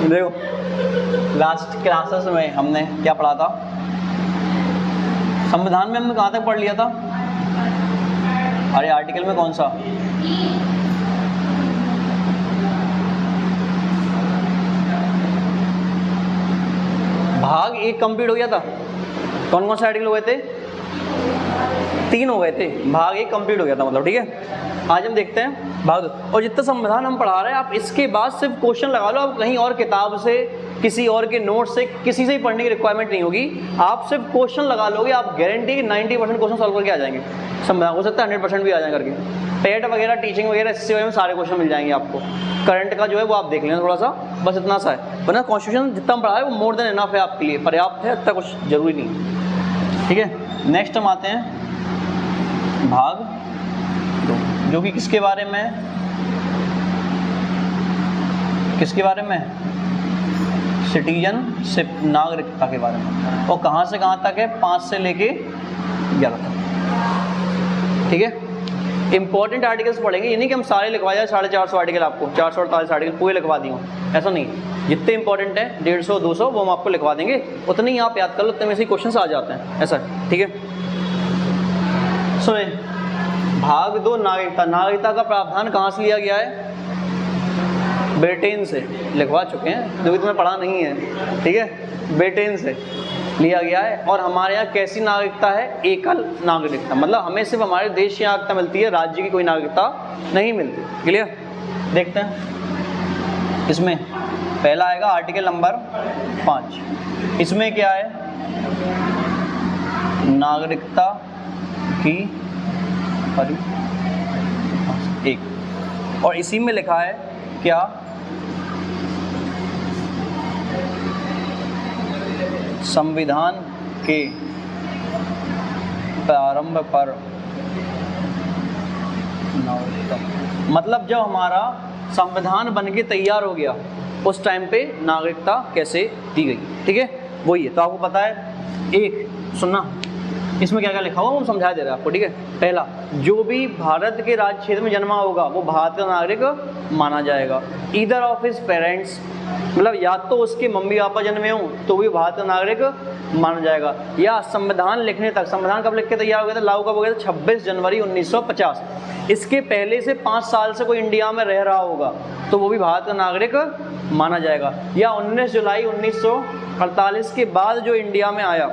देखो last classes में हमने क्या पढ़ा था, संविधान में हमने कहाँ तक पढ़ लिया था? अरे आर्टिकल में कौन सा? भाग 1 कंप्लीट हो गया था। कौन कौन से आर्टिकल हुए थे? 3 हो गए थे, भाग 1 कंप्लीट हो गया था मतलब, ठीक है। आज हम देखते हैं भाग 2। और जितना संविधान हम पढ़ा रहे हैं, आप इसके बाद सिर्फ क्वेश्चन लगा लो, आप कहीं और किताब से, किसी और के नोट से, किसी से ही पढ़ने की रिक्वायरमेंट नहीं होगी। आप सिर्फ क्वेश्चन लगा लोगे, आप गारंटी 90% क्वेश्चन सॉल्व करके आ जाएंगे। संविधान हो सकता है 100% भी आ जाए करके। पेट वगैरह, टीचिंग वगैरह, इससे वजह में सारे क्वेश्चन मिल जाएंगे आपको। करंट का जो है वो आप देख लेना थोड़ा सा, बस इतना सा है। वरना कॉन्स्टिट्यूशन जितना हम पढ़ा है वो मोर देन इनफ है आपके लिए, पर्याप्त है, इतना कुछ जरूरी नहीं, ठीक है। नेक्स्ट हम आते हैं भाग 2, जो कि किसके बारे में है? किसके बारे में? सिटीजनशिप, नागरिकता के बारे में। और कहाँ से कहाँ तक है? 5 से लेके 11 तक, ठीक है। इंपॉर्टेंट आर्टिकल्स पढ़ेंगे, ये नहीं कि हम सारे लिखवा जाए 450 आर्टिकल, आपको 448 आर्टिकल पूरे लिखवा दिए, ऐसा नहीं। जितने इंपॉर्टेंट है 150 200 वो हम आपको लिखवा देंगे, उतने ही आप याद कर लो, उतने में से क्वेश्चन आ जाते हैं, ऐसा, ठीक है। सुने, भाग 2 नागरिकता। नागरिकता का प्रावधान कहाँ से लिया गया है? ब्रिटेन से, लिखवा चुके हैं, जो भी तुम्हें पढ़ा नहीं है, ठीक है। ब्रिटेन से लिया गया है। और हमारे यहाँ कैसी नागरिकता है? एकल नागरिकता, मतलब हमें सिर्फ हमारे देश की नागरिकता मिलती है, राज्य की कोई नागरिकता नहीं मिलती। क्लियर? देखते हैं, इसमें पहला आएगा आर्टिकल नंबर 5। इसमें क्या है? नागरिकता की एक, और इसी में लिखा है क्या? संविधान के प्रारंभ पर नागरिकता, मतलब जब हमारा संविधान बनके तैयार हो गया उस टाइम पे नागरिकता कैसे दी गई, ठीक है। वही है, तो आपको पता है। एक सुनना, इसमें क्या क्या लिखा हुआ वो समझा दे रहा है आपको, ठीक है। पहला, जो भी भारत के राज्य क्षेत्र में जन्मा होगा वो भारत का नागरिक माना जाएगा। ईदर ऑफ हिज पेरेंट्स, मतलब या तो उसके मम्मी पापा जन्मे हों तो भी भारत का नागरिक माना जाएगा। या संविधान लिखने तक, संविधान कब लिख के तैयार हो गया था, लागू कब हो गया था? 26 जनवरी 1950। इसके पहले से 5 साल से कोई इंडिया में रह रहा होगा तो वो भी भारत का नागरिक माना जाएगा। या 19 जुलाई 1948 के बाद जो इंडिया में आया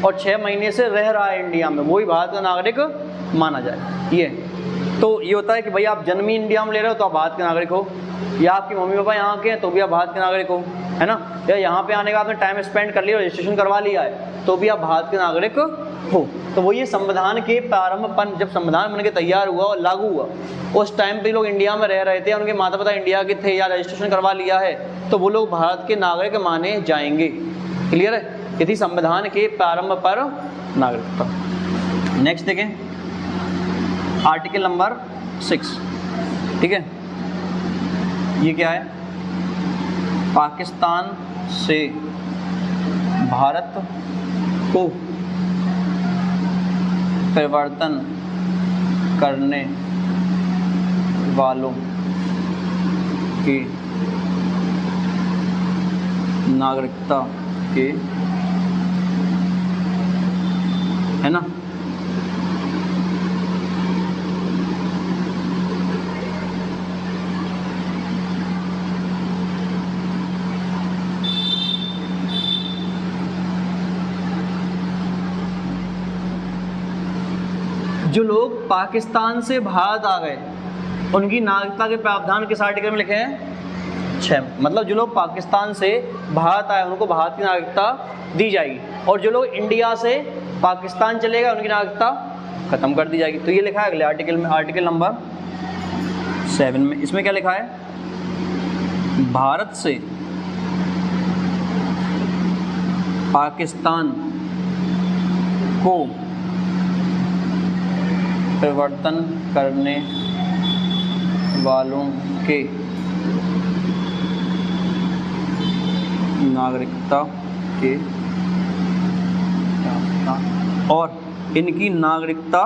और 6 महीने से रह रहा है इंडिया में, वो भी भारत का नागरिक माना जाए। ये तो ये होता है कि भाई आप जन्म ही इंडिया में ले रहे हो तो आप भारत के नागरिक हो, या आपके मम्मी पापा यहाँ के हैं तो भी आप भारत के नागरिक हो, है ना। या यहाँ पे आने के बाद आपने टाइम स्पेंड कर लिया, रजिस्ट्रेशन करवा लिया है तो भी आप भारत के नागरिक हो। तो वो ये संविधान के प्रारंभ पर, जब संविधान बन के तैयार हुआ और लागू हुआ, उस टाइम पे लोग इंडिया में रह रहे थे, उनके माता पिता इंडिया के थे या रजिस्ट्रेशन करवा लिया है, तो वो लोग भारत के नागरिक माने जाएंगे। क्लियर है? यदि संविधान के प्रारंभ पर नागरिकता। नेक्स्ट देखें, आर्टिकल नंबर 6, ठीक है। ये क्या है? पाकिस्तान से भारत को परिवर्तन करने वालों की नागरिकता के, है ना, जो लोग पाकिस्तान से भारत आ गए उनकी नागरिकता के प्रावधान किस आर्टिकल में लिखे हैं? 6। मतलब जो लोग पाकिस्तान से भारत आए उनको भारत की नागरिकता दी जाएगी, और जो लोग इंडिया से पाकिस्तान चले गए उनकी नागरिकता खत्म कर दी जाएगी। तो ये लिखा है अगले आर्टिकल में, आर्टिकल नंबर 7 में। इसमें क्या लिखा है? भारत से पाकिस्तान को परिवर्तन करने वालों के नागरिकता के, और इनकी नागरिकता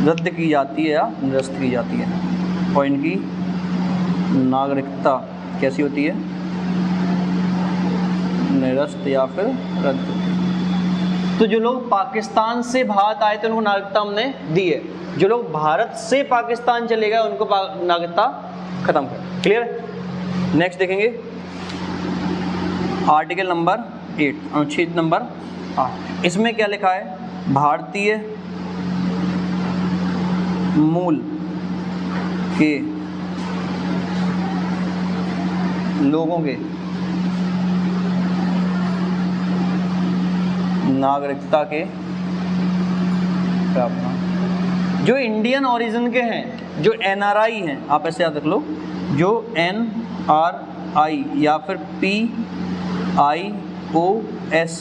रद्द की जाती है या निरस्त की जाती है, और इनकी नागरिकता कैसी होती है? निरस्त या फिर रद्द। तो जो लोग पाकिस्तान से भारत आए थे उनको नागरिकता हमने दी है, जो लोग भारत से पाकिस्तान चले गए उनको नागरिकता खत्म कर। क्लियर। नेक्स्ट देखेंगे आर्टिकल नंबर 8, अनुच्छेद नंबर 8। इसमें क्या लिखा है? भारतीय मूल के लोगों के नागरिकता के प्रावधान, जो इंडियन ओरिजिन के हैं, जो एनआरआई हैं, आप ऐसे याद रख लो, जो एनआरआई या फिर PIOS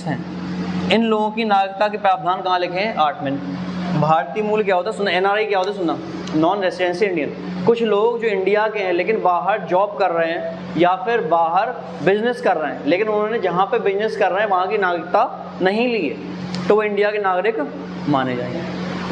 हैं, इन लोगों की नागरिकता के प्रावधान कहाँ लिखे हैं? 8 में। भारतीय मूल क्या होता है? सुनना। एनआरआई क्या होता है? सुनना। Non residential Indian. कुछ लोग जो इंडिया के हैं लेकिन बाहर जॉब कर रहे हैं या फिर बाहर बिजनेस कर रहे हैं, लेकिन उन्होंने जहाँ पे बिजनेस कर रहे हैं वहाँ की नागरिकता नहीं ली है, तो वो इंडिया के नागरिक माने जाएंगे।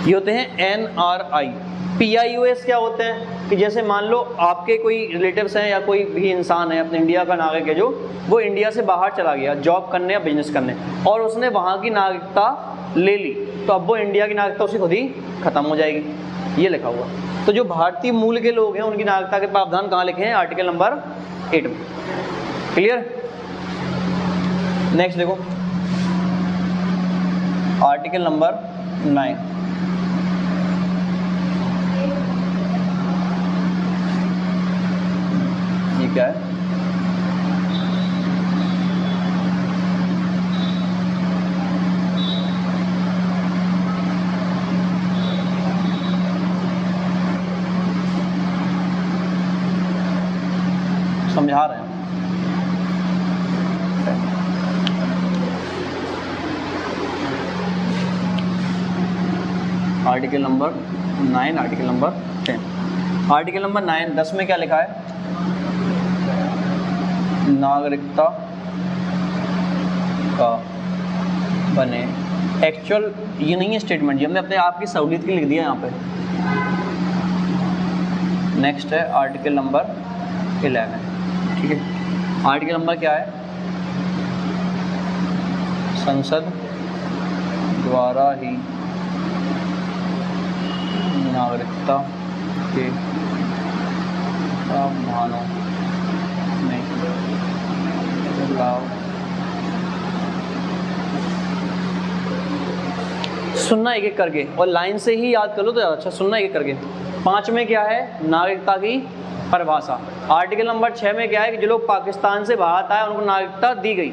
ये होते हैं एनआरआई। PIOS क्या होते हैं? कि जैसे मान लो आपके कोई रिलेटिव्स हैं या कोई भी इंसान है अपने इंडिया का नागरिक है, जो वो इंडिया से बाहर चला गया जॉब करने या बिजनेस करने, और उसने वहाँ की नागरिकता ले ली, तो अब वो इंडिया की नागरिकता उसे खुद ही खत्म हो जाएगी। ये लिखा हुआ। तो जो भारतीय मूल के लोग हैं उनकी नागरिकता के प्रावधान कहाँ लिखे हैं? आर्टिकल नंबर 8 में। क्लियर। नेक्स्ट देखो आर्टिकल नंबर 9। ये क्या है? समझा रहे हैं। Article number 9, article number 10। Article number 9, 10 में क्या लिखा है? नागरिकता का बने। एक्चुअल ये नहीं है स्टेटमेंट, ये हमने अपने आप की सहूलियत की लिख दिया यहाँ पे। नेक्स्ट है आर्टिकल नंबर 11। ठीक है। आर्टिकल नंबर क्या है? संसद द्वारा ही नागरिकता के प्रावधानों में बदलाव। सुनना एक एक करके और लाइन से ही याद कर लो तो अच्छा। सुनना एक एक करके। 5 में क्या है? नागरिकता की परिभाषा। आर्टिकल नंबर 6 में क्या है? कि जो लोग पाकिस्तान से भारत आए उनको नागरिकता दी गई।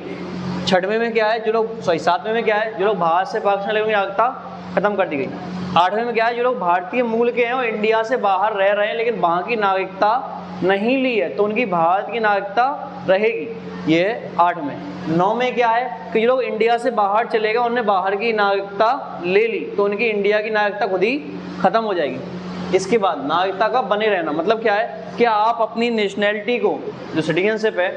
6वें में क्या है? जो लोग 7वें में क्या है? जो लोग भारत से पाकिस्तान ले उनकी नागरिकता खत्म कर दी गई। 8वें में क्या है? जो लोग भारतीय मूल के हैं और इंडिया से बाहर रह रहे हैं लेकिन वहाँ की नागरिकता नहीं ली है, तो उनकी भारत की नागरिकता रहेगी। ये 8 में। 9 में क्या है? कि जो लोग इंडिया से बाहर चले गए उन्होंने बाहर की नागरिकता ले ली, तो उनकी इंडिया की नागरिकता खुद ही खत्म हो जाएगी। इसके बाद नागरिकता का बने रहना मतलब क्या है? कि आप अपनी नेशनैलिटी को, जो सिटीजनशिप है,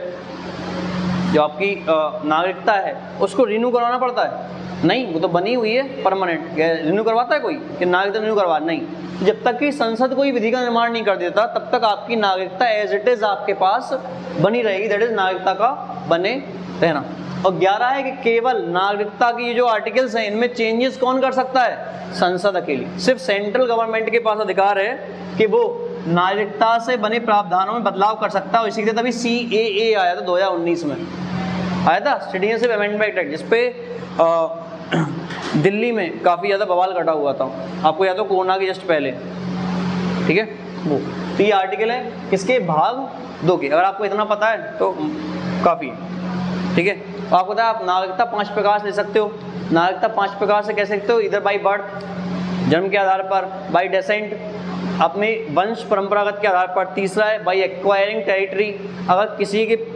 जो आपकी नागरिकता है, उसको रिन्यू करवाना पड़ता है? नहीं, वो तो बनी हुई है परमानेंट। रिन्यू करवाता है कोई? कि नागरिकता रिन्यू करवा? नहीं। जब तक कि संसद कोई विधि का निर्माण नहीं कर देता तब तक आपकी नागरिकता एज इट इज आपके पास बनी रहेगी। दैट इज नागरिकता का बने रहना। और 11 है कि केवल नागरिकता की ये जो आर्टिकल्स हैं इनमें चेंजेस कौन कर सकता है? संसद अकेली। सिर्फ सेंट्रल गवर्नमेंट के पास अधिकार है कि वो नागरिकता से बने प्रावधानों में बदलाव कर सकता है। इसी के तभी CAA आया था 2019 में, आया था सिटीजनशिप अमेंडमेंट एक्ट, जिसपे दिल्ली में काफ़ी ज़्यादा बवाल कटा हुआ था। आपको याद हो कोरोना के जस्ट पहले। ठीक है वो। तो ये आर्टिकल है किसके? भाग 2 के। अगर आपको इतना पता है तो काफ़ी है। ठीक है। तो आपको पता है आप नागरिकता 5 प्रकार से ले सकते हो। नागरिकता 5 प्रकार से कह सकते हो। इधर बाई बर्थ, जन्म के आधार पर, बाई डेसेंट, अपने वंश परंपरागत के आधार पर। तीसरा है बाई एक्वायरिंग टेरिटरी, अगर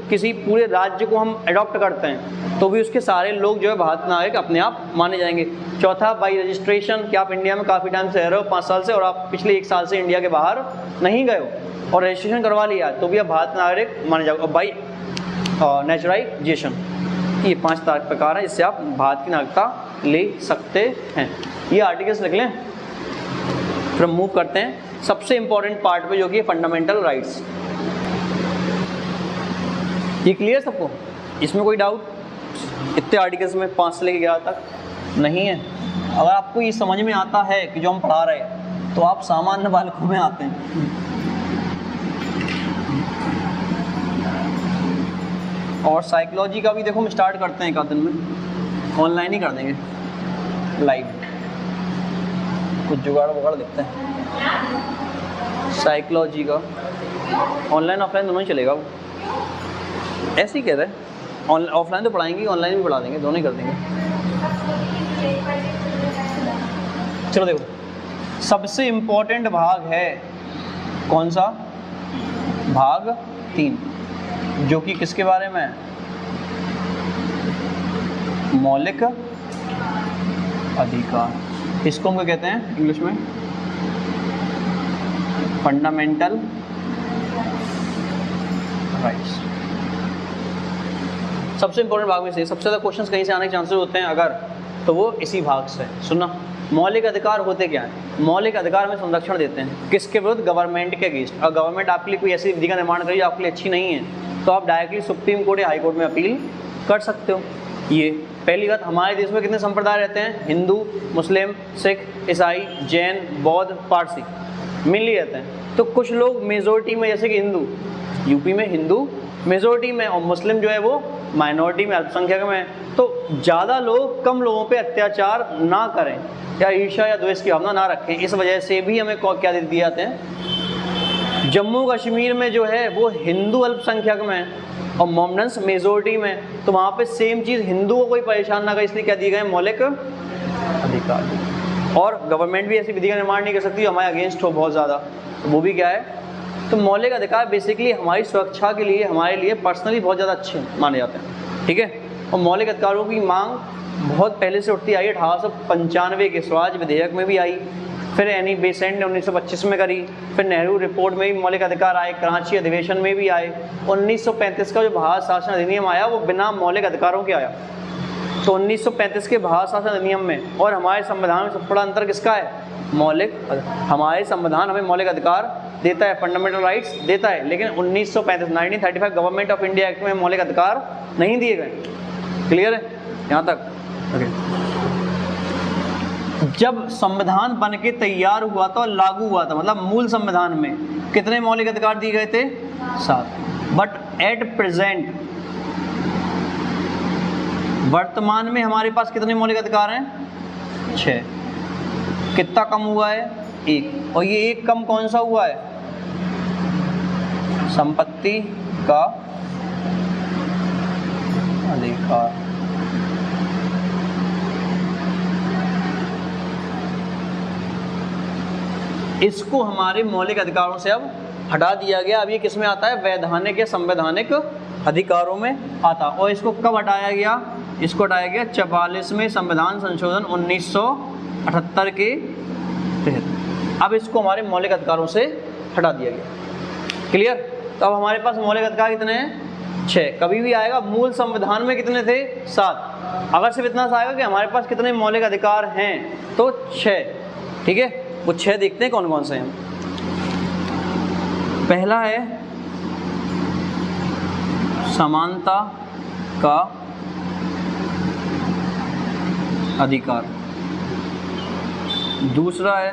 किसी पूरे राज्य को हम अडॉप्ट करते हैं तो भी उसके सारे लोग जो है भारत नागरिक अपने आप माने जाएंगे। चौथा बाई रजिस्ट्रेशन, कि आप इंडिया में काफ़ी टाइम से रह रहे हो, 5 साल से, और आप पिछले 1 साल से इंडिया के बाहर नहीं गए हो और रजिस्ट्रेशन करवा लिया तो भी आप भारत नागरिक माने जाओगे। और बाई नेचुराइजेशन, ये 5 प्रकार हैं जिससे आप भारत की नागरिकता ले सकते हैं। ये आर्टिकल्स लिख लें। फिर मूव करते हैं सबसे इंपॉर्टेंट पार्ट पे, जो कि फंडामेंटल राइट्स। ये क्लियर सबको? इसमें कोई डाउट? इतने आर्टिकल्स में 5 से लेके 11 तक नहीं है। अगर आपको ये समझ में आता है कि जो हम पढ़ा रहे हैं तो आप सामान्य बालकों में आते हैं। और साइकोलॉजी का भी देखो हम स्टार्ट करते हैं एक आध दिन में, ऑनलाइन ही कर देंगे लाइव, कुछ जुगाड़ वगाड़ देखते हैं। साइकोलॉजी का ऑनलाइन ऑफलाइन दोनों ही चलेगा, वो ऐसे ही कह रहे हैं। ऑफलाइन तो पढ़ाएंगे, ऑनलाइन भी पढ़ा देंगे, दोनों ही कर देंगे। चलो देखो, सबसे इम्पोर्टेंट भाग है कौन सा? भाग 3, जो कि किसके बारे में है? मौलिक अधिकार। इसको हम क्या कहते हैं इंग्लिश में? Fundamental rights. सबसे इंपॉर्टेंट भाग में से सबसे ज़्यादा क्वेश्चंस कहीं से आने के चांसेस होते हैं अगर, तो वो इसी भाग से। सुनना, मौलिक अधिकार होते क्या हैं? मौलिक अधिकार में संरक्षण देते हैं किसके विरुद्ध? गवर्नमेंट के अगेंस्ट। और गवर्नमेंट आपके लिए कोई ऐसी विधि का निर्माण करी जो आपके लिए अच्छी नहीं है, तो आप डायरेक्टली सुप्रीम कोर्ट या हाई कोर्ट में अपील कर सकते हो। ये पहली बात। हमारे देश में कितने संप्रदाय रहते हैं? हिंदू, मुस्लिम, सिख, ईसाई, जैन, बौद्ध, पारसी, मिल रहते हैं। तो कुछ लोग मेजोरिटी में, जैसे कि हिंदू, यूपी में हिंदू मेजोरिटी में, और मुस्लिम जो है वो माइनॉरिटी में, अल्पसंख्यक में। तो ज़्यादा लोग कम लोगों पे अत्याचार ना करें या ईर्ष्या या द्वेष की भावना ना रखें, इस वजह से भी हमें क्या दे दिए जाते हैं। जम्मू कश्मीर में जो है वो हिंदू अल्पसंख्यक में और मोमडन्स मेजोरिटी में, तो वहाँ पे सेम चीज़ हिंदू को कोई परेशान ना करे, इसलिए क्या दिए गए? मौलिक अधिकार। और गवर्नमेंट भी ऐसी विधि का निर्माण नहीं कर सकती जो हमारे अगेंस्ट हो बहुत ज़्यादा, तो वो भी क्या है? तो मौलिक अधिकार बेसिकली हमारी सुरक्षा के लिए, हमारे लिए पर्सनली बहुत ज़्यादा अच्छे माने जाते हैं, ठीक है। और मौलिक अधिकारों की मांग बहुत पहले से उठती आई है। 1895 के स्वराज विधेयक में भी आई, फिर एनी बेसेंट ने 1925 में करी, फिर नेहरू रिपोर्ट में भी मौलिक अधिकार आए, कराची अधिवेशन में भी आए। 1935 का जो भारत शासन अधिनियम आया वो बिना मौलिक अधिकारों के आया। तो 1935 के भारत शासन अधिनियम में और हमारे संविधान में सबसे बड़ा अंतर किसका है? मौलिक। हमारे संविधान हमें मौलिक अधिकार देता है, फंडामेंटल राइट्स देता है, लेकिन 1935 गवर्नमेंट ऑफ इंडिया एक्ट में मौलिक अधिकार नहीं दिए गए। क्लियर है यहाँ तक? जब संविधान बन के तैयार हुआ था और लागू हुआ था, मतलब मूल संविधान में कितने मौलिक अधिकार दिए गए थे? 7। बट एट प्रेजेंट, वर्तमान में हमारे पास कितने मौलिक अधिकार हैं? 6। कितना कम हुआ है? 1। और ये एक कम कौन सा हुआ है? संपत्ति का अधिकार। इसको हमारे मौलिक अधिकारों से अब हटा दिया गया। अब ये किस में आता है? वैधानिक या संवैधानिक अधिकारों में आता। और इसको कब हटाया गया? इसको हटाया गया 44वें संविधान संशोधन 1978 के तहत। अब इसको हमारे मौलिक अधिकारों से हटा दिया गया। क्लियर? तो अब हमारे पास मौलिक अधिकार कितने हैं? 6। कभी भी आएगा मूल संविधान में कितने थे? 7। अगर सिर्फ इतना सा आएगा कि हमारे पास कितने मौलिक अधिकार हैं तो 6। ठीक है, वो 6 देखते हैं कौन कौन से हैं। पहला है समानता का अधिकार, दूसरा है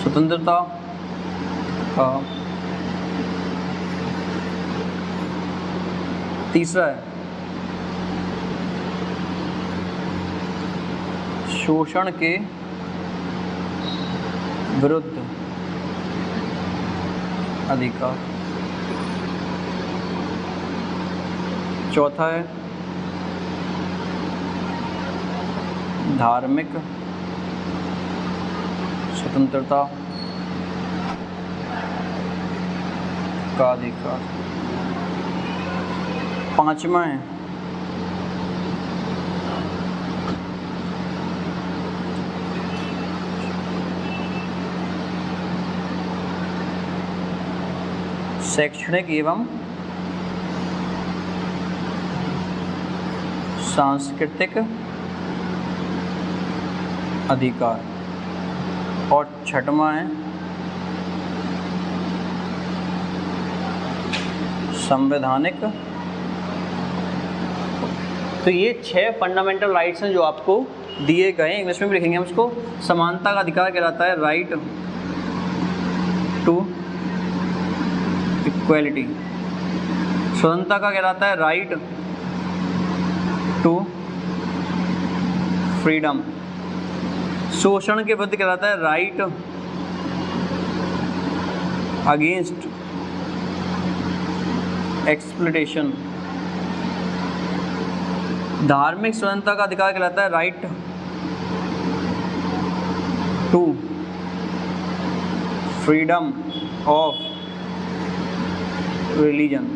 स्वतंत्रता का, तीसरा है शोषण के विरुद्ध अधिकार, चौथा है धार्मिक स्वतंत्रता का अधिकार, पांचवा है शैक्षणिक एवं सांस्कृतिक अधिकार, और छठवां है संवैधानिक तो ये 6 फंडामेंटल राइट्स हैं जो आपको दिए गए हैं। इंग्लिश में भी लिखेंगे हम इसको। समानता का अधिकार कहलाता है राइट टू इक्वलिटी। स्वतंत्रता का कहलाता है राइट टू फ्रीडम। शोषण के विरुद्ध कहलाता है राइट अगेंस्ट एक्सप्लॉयटेशन। धार्मिक स्वतंत्रता का अधिकार कहलाता है right to freedom of religion.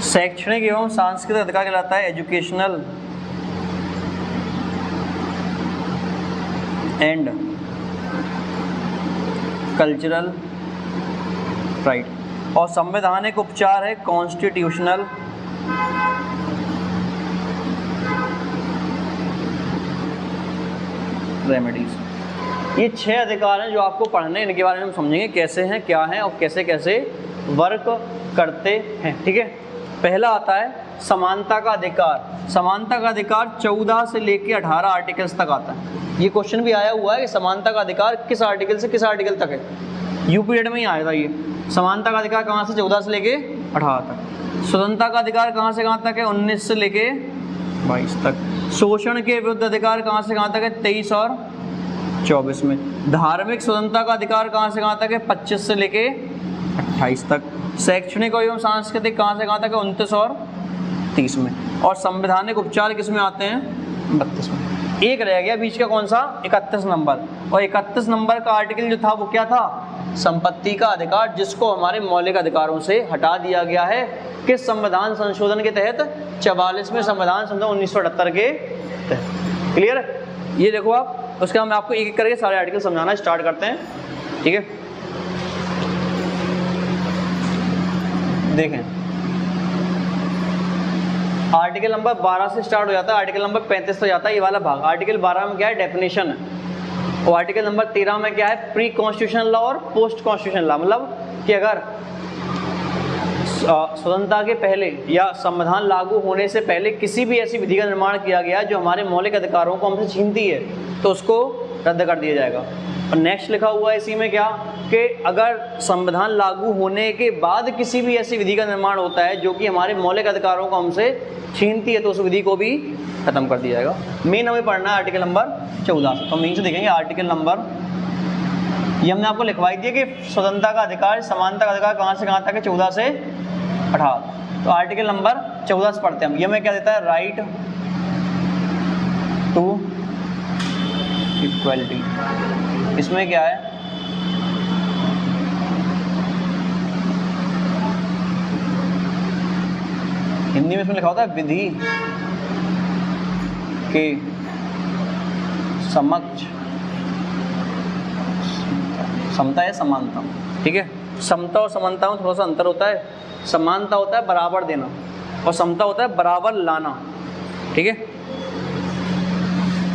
शैक्षणिक एवं सांस्कृतिक अधिकार कहलाता है एजुकेशनल एंड कल्चरल राइट। और संवैधानिक उपचार है कॉन्स्टिट्यूशनल रेमेडीज। ये 6 अधिकार हैं जो आपको पढ़ने, इनके बारे में हम समझेंगे कैसे हैं, क्या हैं और कैसे कैसे वर्क करते हैं। ठीक है, पहला आता है समानता का अधिकार। समानता का अधिकार 14 से लेके 18 आर्टिकल्स तक आता है। ये क्वेश्चन भी आया हुआ है कि समानता का अधिकार किस आर्टिकल से किस आर्टिकल तक है। यूपी डेट में ही आया था ये। समानता का अधिकार कहाँ से 14 से लेके 18 तक। स्वतंत्रता का अधिकार कहाँ से कहाँ तक है 19 से लेके 22 तक। शोषण के विरुद्ध अधिकार कहाँ से कहाँ तक है 23 और 24 में। धार्मिक स्वतंत्रता का अधिकार कहाँ से कहाँ तक है 25 से लेके 28 तक। शैक्षणिक एवं सांस्कृतिक कहाँ से कहाँ तक है 29 और 30 में। और संवैधानिक उपचार किस में आते हैं 32 में। एक रह गया बीच का, कौन सा 31 नंबर। और 31 नंबर का आर्टिकल जो था वो क्या था, संपत्ति का अधिकार, जिसको हमारे मौलिक अधिकारों से हटा दिया गया है। किस संविधान संशोधन के तहत 44वें संविधान संशोधन 1978 के तहत। क्लियर। ये देखो आप, उसका मैं आपको एक एक करके सारे आर्टिकल समझाना स्टार्ट करते हैं। ठीक है, देखें आर्टिकल नंबर 12 से स्टार्ट हो जाता है, आर्टिकल नंबर 35 तक जाता है ये वाला भाग। आर्टिकल 12 में क्या है डेफिनेशन है, और आर्टिकल नंबर 13 में क्या है प्री कॉन्स्टिट्यूशन लॉ और पोस्ट कॉन्स्टिट्यूशन लॉ। मतलब कि अगर स्वतंत्रता के पहले या संविधान लागू होने से पहले किसी भी ऐसी विधि का निर्माण किया गया जो हमारे मौलिक अधिकारों को हमसे छीनती है तो उसको रद्द कर दिया जाएगा। और नेक्स्ट लिखा हुआ है इसी में क्या कि अगर संविधान लागू होने के बाद किसी भी ऐसी विधि का निर्माण होता है जो कि हमारे मौलिक अधिकारों को हमसे छीनती है तो उस विधि को भी खत्म कर दिया जाएगा। मेन हमें पढ़ना है आर्टिकल नंबर 14 से। तो मेन से देखेंगे आर्टिकल नंबर, ये हमने आपको लिखवाई दिया कि स्वतंत्रता का अधिकार, समानता का अधिकार कहाँ से कहाँ तक है 14 से 18। तो आर्टिकल नंबर 14 से पढ़ते हैं हम। ये में क्या देता है राइट टू इक्वलिटी। इसमें क्या है हिंदी में इसमें लिखा होता है विधि के समक्ष समता या समानता। ठीक है, समता और समानता में थोड़ा सा अंतर होता है। समानता होता है बराबर देना और समता होता है बराबर लाना। ठीक है,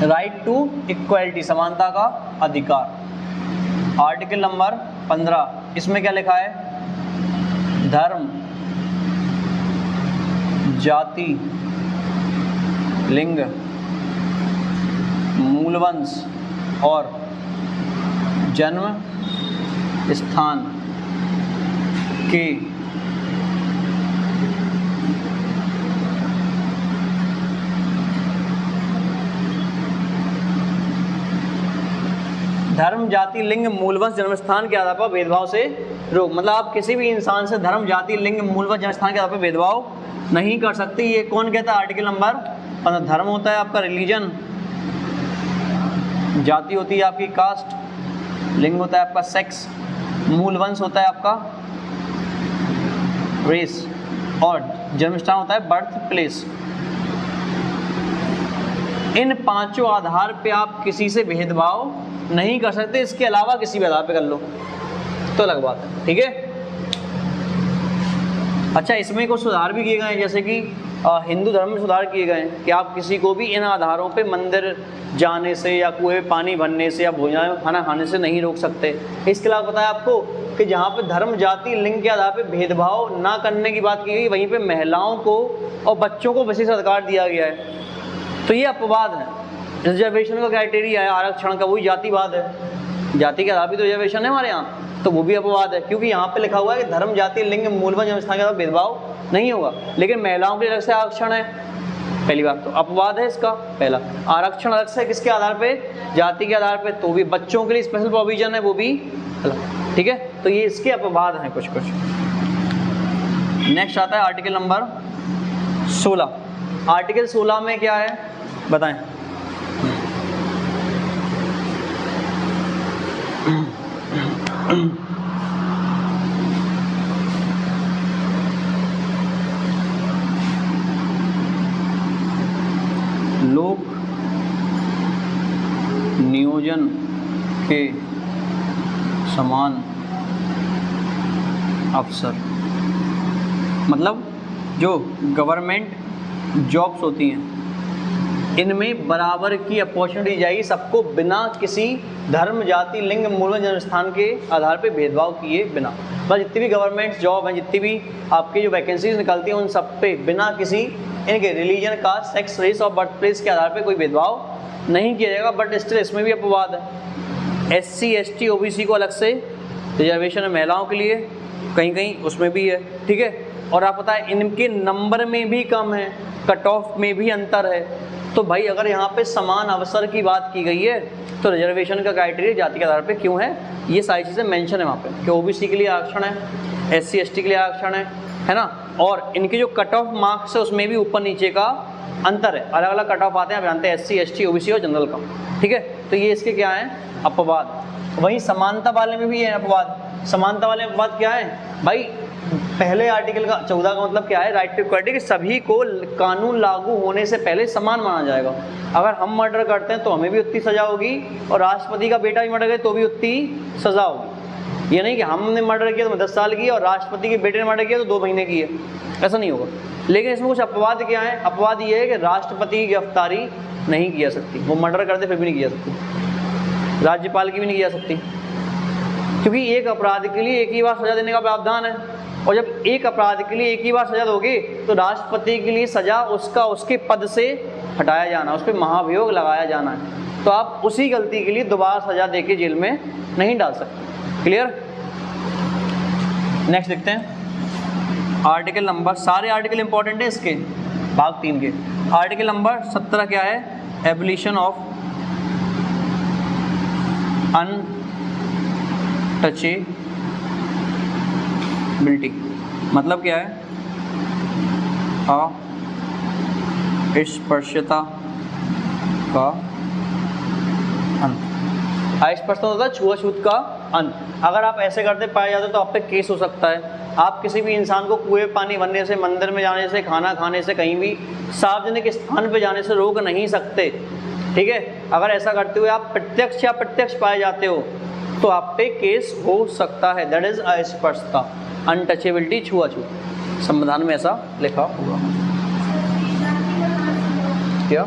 राइट टू इक्वलिटी समानता का अधिकार। आर्टिकल नंबर 15 इसमें क्या लिखा है धर्म, जाति, लिंग, मूलवंश और जन्म स्थान के धर्म, जाति, लिंग, मूलवंश, जन्मस्थान के आधार पर भेदभाव से रोक। मतलब आप किसी भी इंसान से धर्म, जाति, लिंग, मूलवंश, जन्मस्थान के आधार पर भेदभाव नहीं कर सकते। ये कौन कहता है आर्टिकल नंबर 15। धर्म होता है आपका रिलीजन, जाति होती है आपकी कास्ट, लिंग होता है आपका सेक्स, मूलवंश होता है आपका रेस और जन्मस्थान होता है बर्थ प्लेस। इन पांचों आधार पे आप किसी से भेदभाव नहीं कर सकते। इसके अलावा किसी भी आधार पे कर लो तो अलग बात है। ठीक है, अच्छा इसमें कुछ सुधार भी किए गए हैं, जैसे कि हिंदू धर्म में सुधार किए गए हैं कि आप किसी को भी इन आधारों पे मंदिर जाने से या कुएं में पानी भरने से या भोजन में खाना खाने से नहीं रोक सकते। इसके अलावा पता है आपको कि जहाँ पे धर्म, जाति, लिंग के आधार पे भेदभाव ना करने की बात की गई, वहीं पे महिलाओं को और बच्चों को विशेष अधिकार दिया गया है। तो ये अपवाद है। रिजर्वेशन का क्राइटेरिया है आरक्षण का, वही जातिवाद है। जाति के आधार पर तो रिजर्वेशन है हमारे यहाँ, तो वो भी अपवाद है, क्योंकि यहाँ पे लिखा हुआ है कि धर्म, जाति, लिंग, मूलभूत जन्मस्थान के आधार पर भेदभाव नहीं होगा, लेकिन महिलाओं के अलग से आरक्षण है। पहली बात तो अपवाद है इसका। पहला आरक्षण अलग से किसके आधार पे? जाति के आधार पे, तो भी बच्चों के लिए स्पेशल प्रोविजन है, वो भी अलग। ठीक है, तो ये इसके अपवाद हैं कुछ कुछ। नेक्स्ट आता है आर्टिकल नंबर 16। आर्टिकल 16 में क्या है बताएं? लोक नियोजन के समान अवसर, मतलब जो गवर्नमेंट जॉब्स होती हैं इनमें बराबर की अपॉर्चुनिटी जाएगी सबको, बिना किसी धर्म, जाति, लिंग, मूल जन्मस्थान के आधार पे भेदभाव किए बिना। बस जितनी भी गवर्नमेंट जॉब हैं, जितनी भी आपकी जो वैकेंसीज निकलती हैं, उन सब पे बिना किसी इनके रिलीजन, कास्ट, सेक्स, रेस और बर्थ प्लेस के आधार पे कोई भेदभाव नहीं किया जाएगा। बट स्टिल इसमें भी अपवाद है। SC, ST, OBC को अलग से रिजर्वेशन है महिलाओं के लिए, कहीं कहीं उसमें भी है। ठीक है, और आप पता है इनके नंबर में भी कम है, कट ऑफ में भी अंतर है। तो भाई अगर यहाँ पे समान अवसर की बात की गई है तो रिजर्वेशन का क्राइटेरिया जाति के आधार पे क्यों है? ये सारी चीज़ें मेंशन है वहाँ पे कि OBC के लिए आरक्षण है, SC, ST के लिए आरक्षण है ना, और इनके जो कट ऑफ मार्क्स है उसमें भी ऊपर नीचे का अंतर है, अलग अलग कट ऑफ आते हैं, आप जानते हैं SC, ST, OBC और जनरल का। ठीक है, तो ये इसके क्या है? अपवाद। वहीं समानता वाले में भी है अपवाद। समानता वाले अपवाद क्या है भाई? पहले आर्टिकल का 14 का मतलब क्या है? राइट टू इक्वालिटी, कि सभी को कानून लागू होने से पहले समान माना जाएगा। अगर हम मर्डर करते हैं तो हमें भी उतनी सजा होगी, और राष्ट्रपति का बेटा भी मर्डर करे तो भी उतनी सजा होगी। ये नहीं कि हमने मर्डर किया तो 10 साल की है और राष्ट्रपति के बेटे ने मर्डर किया तो 2 महीने की है, ऐसा नहीं होगा। लेकिन इसमें कुछ अपवाद क्या है? अपवाद ये है कि राष्ट्रपति की गिरफ्तारी नहीं की जा सकती, वो मर्डर करते फिर भी नहीं की जा सकती। राज्यपाल की भी नहीं की जा सकती, क्योंकि एक अपराध के लिए एक ही बार सजा देने का प्रावधान है, और जब एक अपराध के लिए एक ही बार सजा दोगे तो राष्ट्रपति के लिए सजा उसके पद से हटाया जाना, उस पर महाभियोग लगाया जाना है। तो आप उसी गलती के लिए दोबारा सजा देके जेल में नहीं डाल सकते। क्लियर? नेक्स्ट देखते हैं आर्टिकल नंबर, सारे आर्टिकल इंपॉर्टेंट है इसके, भाग 3 के। आर्टिकल नंबर 17 क्या है? एबलिशन ऑफ अनटचेबिलिटी। मतलब क्या है? अस्पृश्यता का अंत। अस्पृश्यता होता है छुआछूत का अंत। अगर आप ऐसे करते पाए जाते तो आप पे केस हो सकता है। आप किसी भी इंसान को कुएं पानी भरने से, मंदिर में जाने से, खाना खाने से, कहीं भी सार्वजनिक स्थान पे जाने से रोक नहीं सकते। ठीक है, अगर ऐसा करते हुए आप प्रत्यक्ष या अप्रत्यक्ष पाए जाते हो तो आप पे केस हो सकता है। दैट इज अस्पृश्यता, अनटचेबिलिटी, छुआछूत। संविधान में ऐसा लिखा हुआ। क्या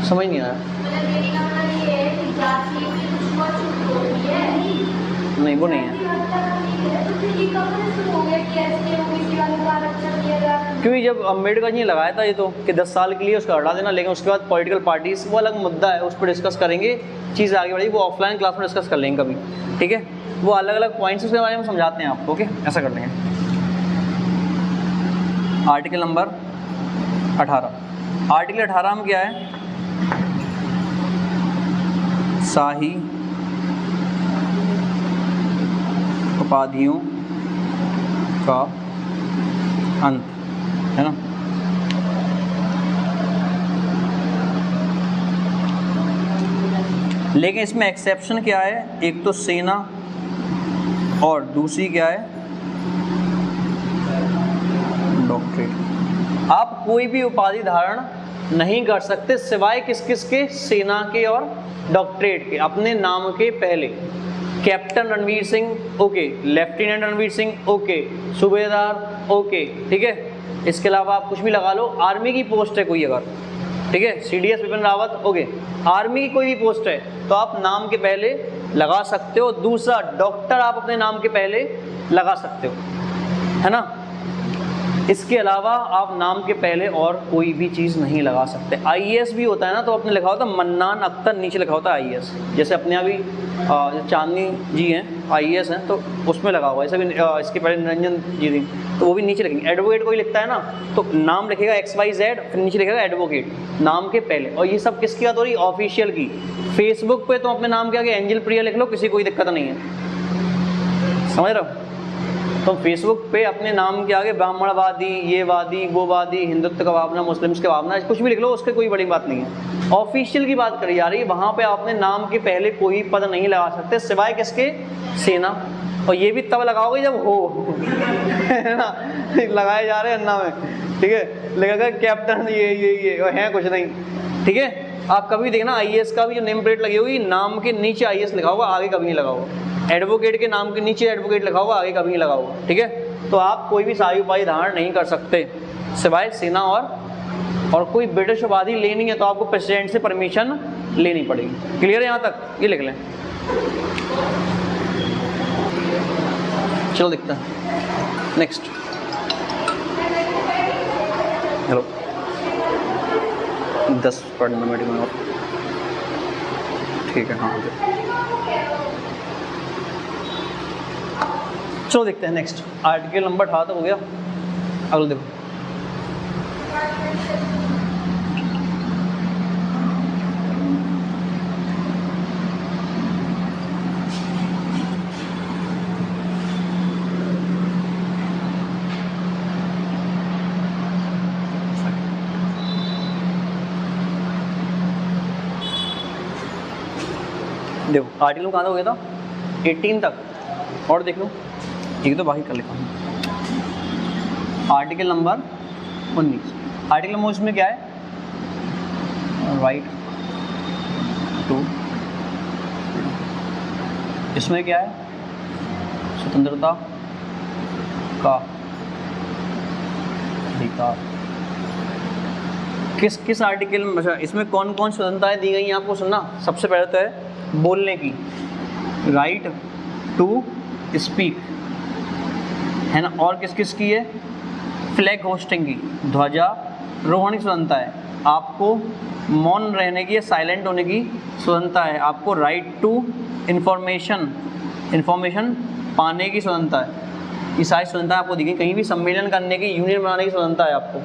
समझ नहीं आया? नहीं, वो नहीं है, क्योंकि जब अम्बेडकर जी ने लगाया था ये तो कि 10 साल के लिए उसका हटा देना, लेकिन उसके बाद पॉलिटिकल पार्टीज, वो अलग मुद्दा है, उस पर डिस्कस करेंगे, चीज़ आगे बढ़ेगी, वो ऑफलाइन क्लास में डिस्कस कर लेंगे कभी। ठीक है, वो अलग अलग पॉइंट्स उसके बारे में समझाते हैं आपको। ओके, ऐसा कर लेंगे। Article number 18। आर्टिकल 18 में क्या है? शाही उपाधियों का अंत, है ना। लेकिन इसमें एक्सेप्शन क्या है? एक तो सेना और दूसरी क्या है? डॉक्टरेट। आप कोई भी उपाधि धारण नहीं कर सकते सिवाय किस किस के? सेना के और डॉक्टरेट के, अपने नाम के पहले। Captain Ranveer Singh okay, lieutenant Ranveer Singh okay, सूबेदार ओके, ठीक है। इसके अलावा आप कुछ भी लगा लो, आर्मी की पोस्ट है कोई अगर, ठीक है, CDS Bipin Rawat okay, army की कोई भी पोस्ट है तो आप नाम के पहले लगा सकते हो। दूसरा, डॉक्टर आप अपने नाम के पहले लगा सकते हो, है ना। इसके अलावा आप नाम के पहले और कोई भी चीज़ नहीं लगा सकते। IAS भी होता है ना, तो आपने लिखा होता मन्नान अख्तर, नीचे लिखा होता है IAS, जैसे अपने यहाँ भी चांदनी जी हैं IAS हैं तो उसमें लगा हुआ है, ऐसे भी इसके पहले निरंजन जी थी तो वो भी नीचे लिखेंगे। एडवोकेट कोई लिखता है ना तो नाम लिखेगा XYZ, फिर नीचे लिखेगा एडवोकेट नाम के पहले। और ये सब किसकी बात हो रही है? ऑफिशियल की। फेसबुक पे तो अपने नाम के आगे एंजल प्रिया लिख लो, किसी कोई दिक्कत नहीं है, समझ रहे हो। तो फेसबुक पे अपने नाम के आगे ब्राह्मणवादी, ये वादी, वो वादी, हिंदुत्व का भावना, मुस्लिम्स के भावना, कुछ भी लिख लो, उसके कोई बड़ी बात नहीं है। ऑफिशियल की बात करी जा रही है, वहाँ पे आपने नाम के पहले कोई पद नहीं लगा सकते सिवाय किसके? सेना। और ये भी तब लगाओगे जब हो है ना, लगाए जा रहे हैं अन्ना में, ठीक है, लगेगा कैप्टन ये है कुछ नहीं, ठीक है। आप कभी देखना IAS का भी जो नेम प्लेट लगी होगी, नाम के नीचे IAS लिखा होगा, आगे कभी नहीं लगा होगा। एडवोकेट के नाम के नीचे एडवोकेट लिखा होगा, आगे कभी नहीं लगा होगा, ठीक है। तो आप कोई भी सारी उपाधि धारण नहीं कर सकते सिवाय सेना और कोई ब्रिटिश उपाधि लेनी है तो आपको प्रेसिडेंट से परमिशन लेनी पड़ेगी। क्लियर है यहाँ तक? ये लिख लें। चलो देखते हैं नेक्स्ट। हेलो 10 पढ़ना मैडम और ठीक है, हाँ चलो देखते हैं नेक्स्ट। आर्टिकल नंबर 18 हो गया, अगला देखो। देखो आर्टिकल कहाँ तक हो गया था? 18 तक। और देख लो, एक तो बाकी कर लेता हूँ। Article number 19। आर्टिकल नंबर उसमें क्या है? राइट टू, इसमें क्या है? स्वतंत्रता का अधिकार। किस आर्टिकल में? अच्छा, इसमें कौन कौन स्वतंत्रताएं दी गई हैं आपको सुनना। सबसे पहले तो है बोलने की, राइट टू स्पीक, है ना। और किस किस की है? फ्लैग होस्टिंग की, ध्वजारोहण की स्वतंत्रता है आपको, मौन रहने की, साइलेंट होने की स्वतंत्रता है आपको, राइट टू इंफॉर्मेशन पाने की स्वतंत्रता है। ये सारी स्वतंत्रता आपको दी गई। कहीं भी सम्मेलन करने की, यूनियन बनाने की स्वतंत्रता है आपको,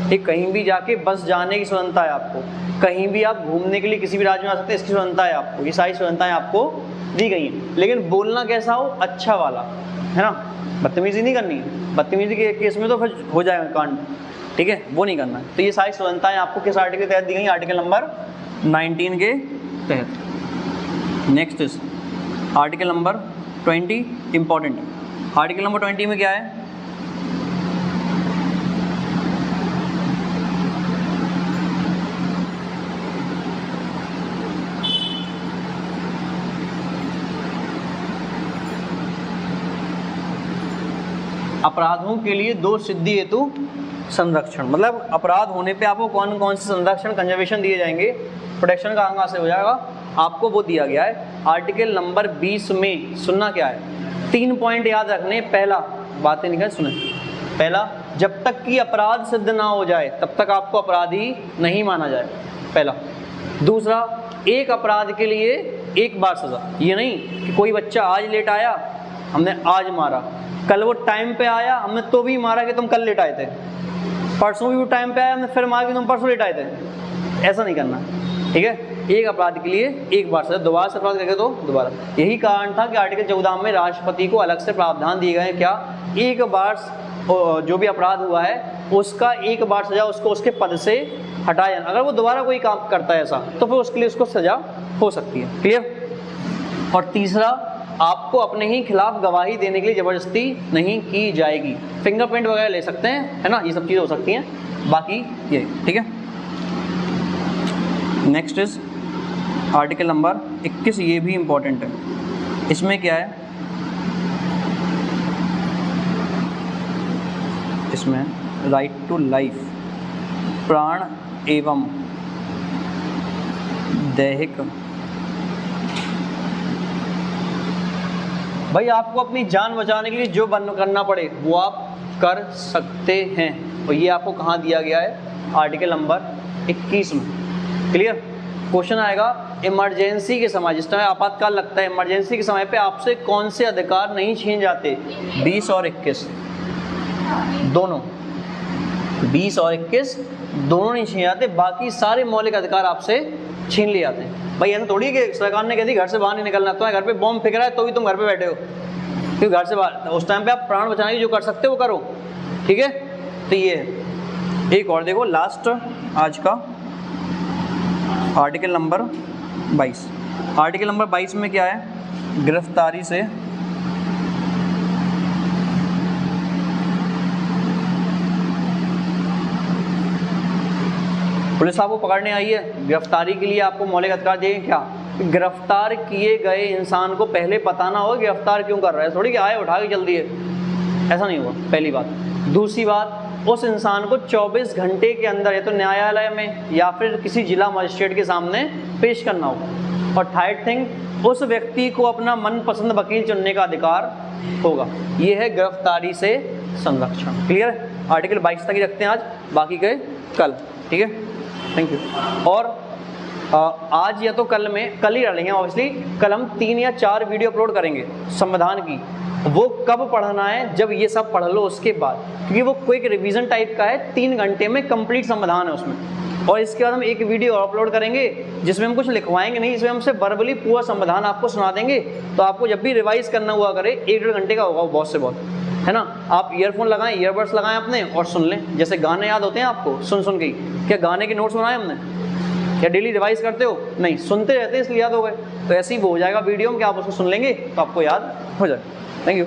ठीक। कहीं भी जाके बस जाने की स्वतंत्रता है आपको, कहीं भी आप घूमने के लिए किसी भी राज्य में आ सकते हैं, इसकी स्वतंत्रता है आपको। ये सारी स्वतंत्रताएं आपको दी गई हैं। लेकिन बोलना कैसा हो? अच्छा वाला, है ना। बदतमीजी नहीं करनी है, बदतमीजी के केस में तो फिर हो जाएगा कांड, ठीक है, वो नहीं करना है। तो ये सारी स्वतंत्रताएं आपको किस आर्टिकल के तहत दी गई? आर्टिकल नंबर 19 के तहत। Next is article number 20, important. Article number 20 में क्या है? अपराधों के लिए 2 सिद्धि हेतु संरक्षण। मतलब अपराध होने पे आपको कौन कौन से संरक्षण, कंजर्वेशन दिए जाएंगे, प्रोटेक्शन का कहाँ से हो जाएगा, आपको वो दिया गया है आर्टिकल नंबर 20 में। सुनना क्या है? 3 पॉइंट याद रखने। पहला, बातें निकल सुने। पहला, जब तक कि अपराध सिद्ध ना हो जाए तब तक आपको अपराधी नहीं माना जाए, पहला। दूसरा, एक अपराध के लिए एक बार सजा। ये नहीं कि कोई बच्चा आज लेट आया हमने आज मारा, कल वो टाइम पे आया हमने तो भी मारा कि तुम कल लेट आए थे, परसों भी वो टाइम पे आया हमने फिर मारा कि तुम परसों लेट आए थे। ऐसा नहीं करना, ठीक है। एक अपराध के लिए एक बार सजा, दोबारा से अपराध करेंगे तो दोबारा। यही कारण था कि आर्टिकल 14 में राष्ट्रपति को अलग से प्रावधान दिए गए। क्या? एक बार जो भी अपराध हुआ है उसका एक बार सजा उसको उसके पद से हटाया जाना। अगर वो दोबारा कोई काम करता है ऐसा तो फिर उसके लिए उसको सजा हो सकती है। क्लियर? और तीसरा, आपको अपने ही खिलाफ गवाही देने के लिए जबरदस्ती नहीं की जाएगी। फिंगरप्रिंट वगैरह ले सकते हैं, है ना, ये सब चीज़ें हो सकती हैं, बाकी ये, ठीक है। नेक्स्ट इज आर्टिकल नंबर 21, ये भी इंपॉर्टेंट है। इसमें क्या है, इसमें राइट टू लाइफ, प्राण एवं दैहिक। भाई आपको अपनी जान बचाने के लिए जो करना पड़े वो आप कर सकते हैं, और ये आपको कहाँ दिया गया है, आर्टिकल नंबर 21 में। क्लियर। क्वेश्चन आएगा इमरजेंसी के समय, जिस टाइम आपातकाल लगता है, इमरजेंसी के समय पे आपसे कौन से अधिकार नहीं छीन जाते, 20 और 21 दोनों, 20 और 21 दोनों नहीं छीन जाते, बाकी सारे मौलिक अधिकार आपसे छीन लिए जाते हैं। भाई ऐसा थोड़ी कि सरकार ने कह दी घर से बाहर नहीं निकलना, तुम्हारे घर पे बॉम्ब फेंक रहा है तो भी तुम घर पे बैठे हो, क्योंकि घर से बाहर उस टाइम पे आप प्राण बचाने की जो कर सकते हो वो करो, ठीक है। तो ये है। एक और देखो लास्ट आज का आर्टिकल नंबर 22। आर्टिकल नंबर 22 में क्या है, गिरफ्तारी से पुलिस आपको पकड़ने आई है, गिरफ्तारी के लिए आपको मौलिक अधिकार दिए क्या, गिरफ्तार किए गए इंसान को पहले पता ना हो गिरफ्तार क्यों कर रहा है, थोड़ी कि आए उठा के चल दिए, ऐसा नहीं हुआ, पहली बात। दूसरी बात, उस इंसान को 24 घंटे के अंदर या तो न्यायालय में या फिर किसी जिला मजिस्ट्रेट के सामने पेश करना होगा। और थर्ड थिंग, उस व्यक्ति को अपना मनपसंद वकील चुनने का अधिकार होगा। ये है गिरफ्तारी से संरक्षण। क्लियर है। आर्टिकल 22 तक ही रखते हैं आज, बाकी के कल, ठीक है। Thank you. और आज या तो कल ही डालेंगे ऑब्वियसली, कल हम 3 या 4 वीडियो अपलोड करेंगे संविधान की। वो कब पढ़ना है, जब ये सब पढ़ लो उसके बाद, क्योंकि वो क्विक रिवीजन टाइप का है, 3 घंटे में कंप्लीट संविधान है उसमें। और इसके बाद हम एक वीडियो अपलोड करेंगे जिसमें हम कुछ लिखवाएंगे नहीं, इसमें हमसे वर्बली पूरा संविधान आपको सुना देंगे, तो आपको जब भी रिवाइज करना हुआ करे 1-1.5 घंटे का होगा, बहुत से बहुत, है ना। आप ईयरफोन लगाएं, ईयरबड्स लगाएं अपने और सुन लें, जैसे गाने याद होते हैं आपको सुन के। क्या गाने के नोट्स बनाए हमने, क्या डेली रिवाइज करते हो, नहीं, सुनते रहते हैं इसलिए याद हो गए। तो ऐसे ही वो हो जाएगा वीडियो में कि आप उसको सुन लेंगे तो आपको याद हो जाए। Thank you.